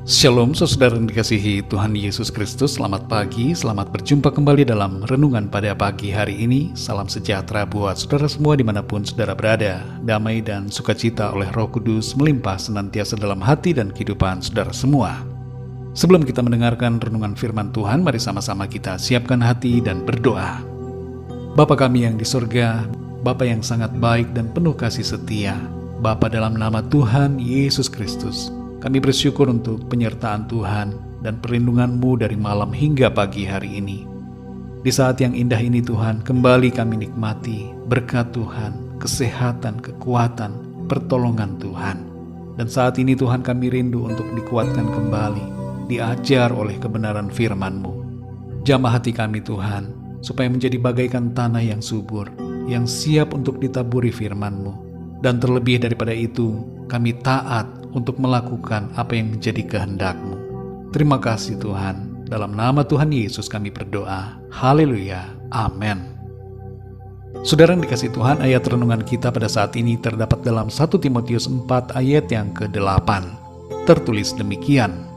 Shalom saudara yang dikasihi Tuhan Yesus Kristus. Selamat pagi, selamat berjumpa kembali dalam renungan pada pagi hari ini. Salam sejahtera buat saudara semua dimanapun saudara berada. Damai dan sukacita oleh Roh Kudus melimpah senantiasa dalam hati dan kehidupan saudara semua. Sebelum kita mendengarkan renungan firman Tuhan, mari sama-sama kita siapkan hati dan berdoa. Bapa kami yang di surga, Bapa yang sangat baik dan penuh kasih setia, Bapa dalam nama Tuhan Yesus Kristus, kami bersyukur untuk penyertaan Tuhan dan perlindungan-Mu dari malam hingga pagi hari ini. Di saat yang indah ini Tuhan, kembali kami nikmati berkat Tuhan, kesehatan, kekuatan, pertolongan Tuhan. Dan saat ini Tuhan kami rindu untuk dikuatkan kembali, diajar oleh kebenaran firman-Mu. Jamah hati kami Tuhan, supaya menjadi bagaikan tanah yang subur, yang siap untuk ditaburi firman-Mu. Dan terlebih daripada itu, kami taat untuk melakukan apa yang menjadi kehendak-Mu. Terima kasih Tuhan. Dalam nama Tuhan Yesus kami berdoa. Haleluya. Amin. Saudara yang dikasihi Tuhan, ayat renungan kita pada saat ini terdapat dalam 1 Timotius 4 ayat yang ke-8. Tertulis demikian.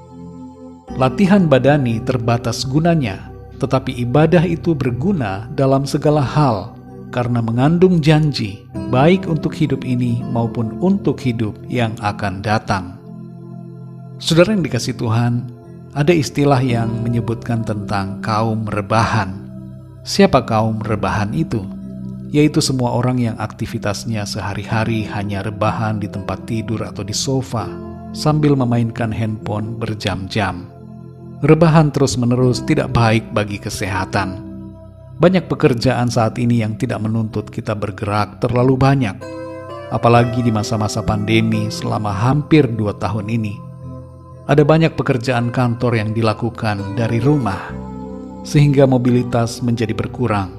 Latihan badani terbatas gunanya, tetapi ibadah itu berguna dalam segala hal, karena mengandung janji, baik untuk hidup ini maupun untuk hidup yang akan datang. Saudara yang dikasihi Tuhan, ada istilah yang menyebutkan tentang kaum rebahan. Siapa kaum rebahan itu? Yaitu semua orang yang aktivitasnya sehari-hari hanya rebahan di tempat tidur atau di sofa, sambil memainkan handphone berjam-jam. Rebahan terus-menerus tidak baik bagi kesehatan. Banyak pekerjaan saat ini yang tidak menuntut kita bergerak terlalu banyak. Apalagi di masa-masa pandemi selama hampir 2 tahun ini. Ada banyak pekerjaan kantor yang dilakukan dari rumah, sehingga mobilitas menjadi berkurang.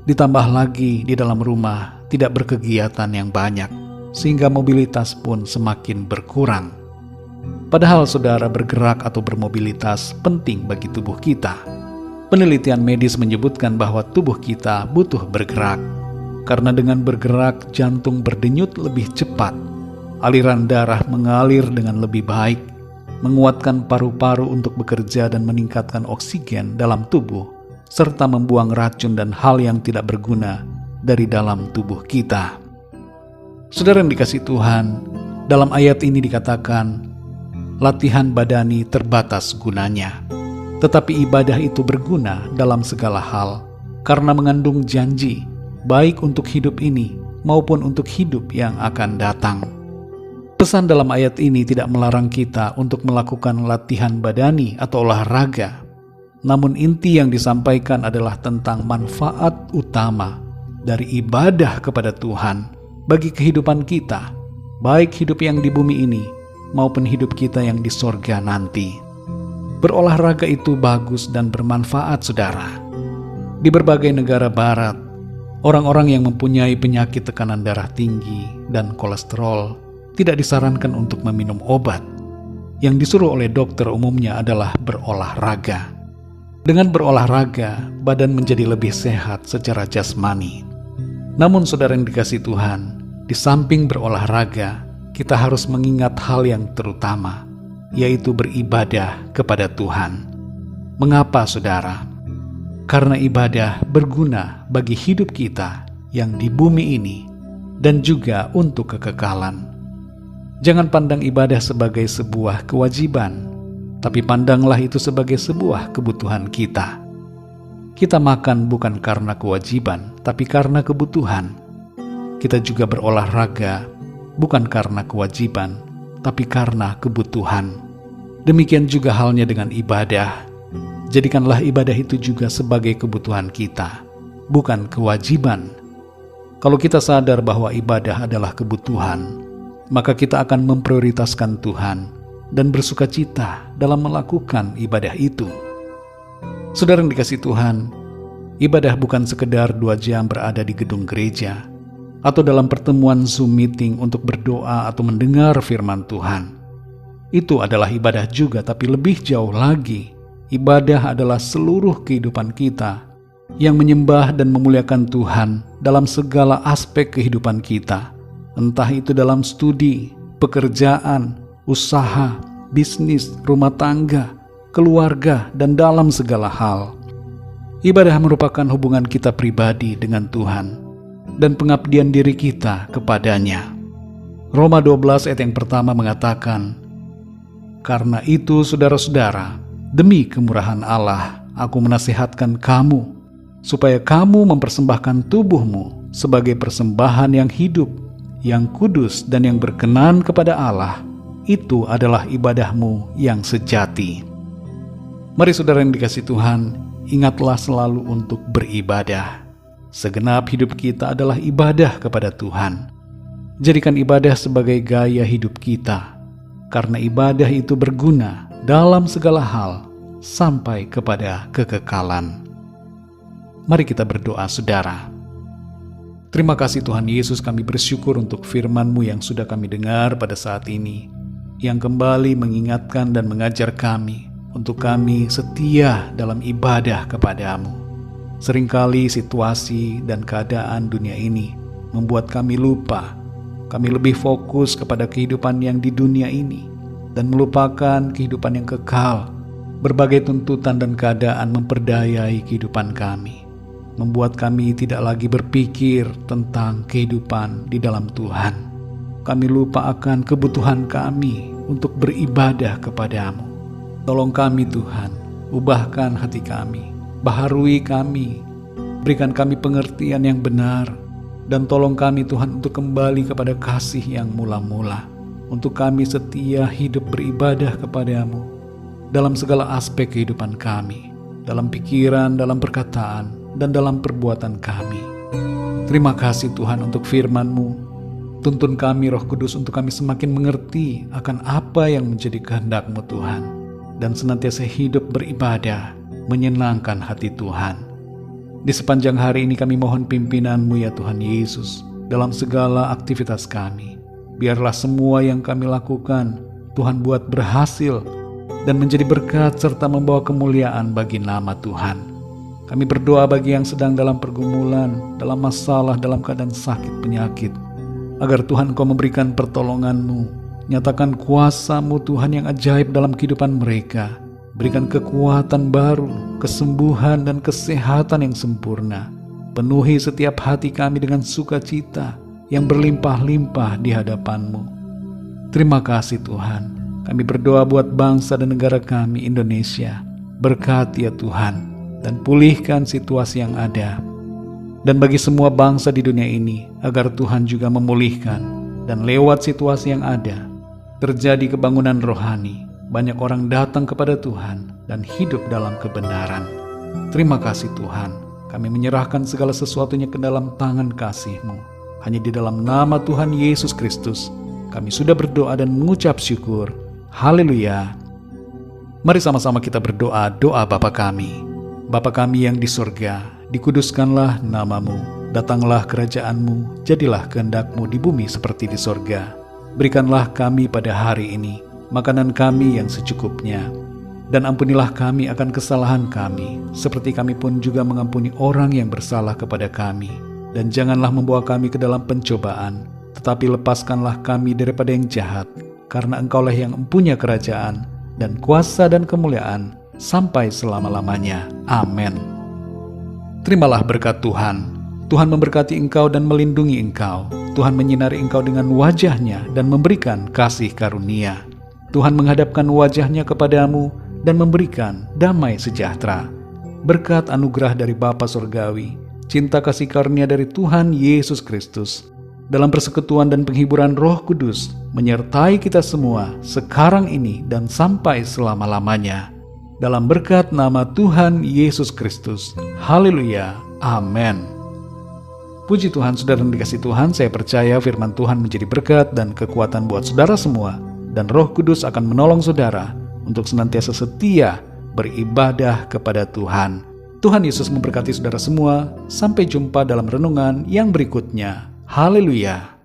Ditambah lagi di dalam rumah tidak berkegiatan yang banyak, sehingga mobilitas pun semakin berkurang. Padahal saudara, bergerak atau bermobilitas penting bagi tubuh kita. Penelitian medis menyebutkan bahwa tubuh kita butuh bergerak, karena dengan bergerak jantung berdenyut lebih cepat, aliran darah mengalir dengan lebih baik, menguatkan paru-paru untuk bekerja dan meningkatkan oksigen dalam tubuh, serta membuang racun dan hal yang tidak berguna dari dalam tubuh kita. Saudara yang dikasihi Tuhan, dalam ayat ini dikatakan, latihan badani terbatas gunanya. Tetapi ibadah itu berguna dalam segala hal, karena mengandung janji, baik untuk hidup ini maupun untuk hidup yang akan datang. Pesan dalam ayat ini tidak melarang kita untuk melakukan latihan badani atau olahraga. Namun inti yang disampaikan adalah tentang manfaat utama dari ibadah kepada Tuhan bagi kehidupan kita, baik hidup yang di bumi ini maupun hidup kita yang di sorga nanti. Berolahraga itu bagus dan bermanfaat, saudara. Di berbagai negara barat, orang-orang yang mempunyai penyakit tekanan darah tinggi dan kolesterol tidak disarankan untuk meminum obat. Yang disuruh oleh dokter umumnya adalah berolahraga. Dengan berolahraga, badan menjadi lebih sehat secara jasmani. Namun saudara yang dikasihi Tuhan, di samping berolahraga, kita harus mengingat hal yang terutama, yaitu beribadah kepada Tuhan. Mengapa saudara? Karena ibadah berguna bagi hidup kita yang di bumi ini dan juga untuk kekekalan. Jangan pandang ibadah sebagai sebuah kewajiban, tapi pandanglah itu sebagai sebuah kebutuhan kita. Kita makan bukan karena kewajiban, tapi karena kebutuhan. Kita juga berolahraga bukan karena kewajiban, tapi karena kebutuhan. Demikian juga halnya dengan ibadah. Jadikanlah ibadah itu juga sebagai kebutuhan kita, bukan kewajiban. Kalau kita sadar bahwa ibadah adalah kebutuhan, maka kita akan memprioritaskan Tuhan dan bersukacita dalam melakukan ibadah itu. Saudara yang dikasihi Tuhan, ibadah bukan sekedar 2 jam berada di gedung gereja, atau dalam pertemuan Zoom meeting untuk berdoa atau mendengar firman Tuhan. Itu adalah ibadah juga, tapi lebih jauh lagi, ibadah adalah seluruh kehidupan kita yang menyembah dan memuliakan Tuhan dalam segala aspek kehidupan kita, entah itu dalam studi, pekerjaan, usaha, bisnis, rumah tangga, keluarga, dan dalam segala hal. Ibadah merupakan hubungan kita pribadi dengan Tuhan dan pengabdian diri kita kepadanya. Roma 12 ayat yang pertama mengatakan, "Karena itu saudara-saudara, demi kemurahan Allah, aku menasihatkan kamu, supaya kamu mempersembahkan tubuhmu sebagai persembahan yang hidup, yang kudus dan yang berkenan kepada Allah. Itu adalah ibadahmu yang sejati." Mari saudara yang dikasihi Tuhan, ingatlah selalu untuk beribadah. Segenap hidup kita adalah ibadah kepada Tuhan. Jadikan ibadah sebagai gaya hidup kita, karena ibadah itu berguna dalam segala hal sampai kepada kekekalan. Mari kita berdoa saudara. Terima kasih Tuhan Yesus, kami bersyukur untuk firman-Mu yang sudah kami dengar pada saat ini, yang kembali mengingatkan dan mengajar kami untuk kami setia dalam ibadah kepada-Mu. Seringkali situasi dan keadaan dunia ini membuat kami lupa. Kami lebih fokus kepada kehidupan yang di dunia ini dan melupakan kehidupan yang kekal. Berbagai tuntutan dan keadaan memperdayai kehidupan kami, membuat kami tidak lagi berpikir tentang kehidupan di dalam Tuhan. Kami lupa akan kebutuhan kami untuk beribadah kepada-Mu. Tolong kami Tuhan, ubahkan hati kami, baharui kami, berikan kami pengertian yang benar, dan tolong kami Tuhan untuk kembali kepada kasih yang mula-mula, untuk kami setia hidup beribadah kepada-Mu dalam segala aspek kehidupan kami, dalam pikiran, dalam perkataan, dan dalam perbuatan kami. Terima kasih Tuhan untuk firman-Mu. Tuntun kami Roh Kudus untuk kami semakin mengerti akan apa yang menjadi kehendak-Mu Tuhan, dan senantiasa hidup beribadah menyenangkan hati Tuhan. Di sepanjang hari ini kami mohon pimpinan-Mu ya Tuhan Yesus dalam segala aktivitas kami. Biarlah semua yang kami lakukan Tuhan buat berhasil dan menjadi berkat serta membawa kemuliaan bagi nama Tuhan. Kami berdoa bagi yang sedang dalam pergumulan, dalam masalah, dalam keadaan sakit penyakit, agar Tuhan Kau memberikan pertolongan-Mu. Nyatakan kuasa-Mu Tuhan yang ajaib dalam kehidupan mereka. Berikan kekuatan baru, kesembuhan dan kesehatan yang sempurna. Penuhi setiap hati kami dengan sukacita yang berlimpah-limpah di hadapan-Mu. Terima kasih Tuhan. Kami berdoa buat bangsa dan negara kami Indonesia. Berkati ya Tuhan, dan pulihkan situasi yang ada. Dan bagi semua bangsa di dunia ini, agar Tuhan juga memulihkan. Dan lewat situasi yang ada, terjadi kebangunan rohani. Banyak orang datang kepada Tuhan dan hidup dalam kebenaran. Terima kasih Tuhan, kami menyerahkan segala sesuatunya ke dalam tangan kasih-Mu. Hanya di dalam nama Tuhan Yesus Kristus, kami sudah berdoa dan mengucap syukur. Haleluya. Mari sama-sama kita berdoa doa Bapa kami. Bapa kami yang di surga, dikuduskanlah nama-Mu. Datanglah kerajaan-Mu, jadilah kehendak-Mu di bumi seperti di surga. Berikanlah kami pada hari ini makanan kami yang secukupnya, dan ampunilah kami akan kesalahan kami, seperti kami pun juga mengampuni orang yang bersalah kepada kami. Dan janganlah membawa kami ke dalam pencobaan, tetapi lepaskanlah kami daripada yang jahat, karena Engkaulah yang mempunyai kerajaan, dan kuasa dan kemuliaan, sampai selama-lamanya. Amin. Terimalah berkat Tuhan. Tuhan memberkati engkau dan melindungi engkau. Tuhan menyinari engkau dengan wajah-Nya dan memberikan kasih karunia. Tuhan menghadapkan wajah-Nya kepadamu dan memberikan damai sejahtera. Berkat anugerah dari Bapa Surgawi, cinta kasih karunia dari Tuhan Yesus Kristus, dalam persekutuan dan penghiburan Roh Kudus, menyertai kita semua sekarang ini dan sampai selama-lamanya. Dalam berkat nama Tuhan Yesus Kristus. Haleluya. Amin. Puji Tuhan, saudara yang dikasihi Tuhan, saya percaya firman Tuhan menjadi berkat dan kekuatan buat saudara semua. Dan Roh Kudus akan menolong saudara untuk senantiasa setia beribadah kepada Tuhan. Tuhan Yesus memberkati saudara semua. Sampai jumpa dalam renungan yang berikutnya. Haleluya.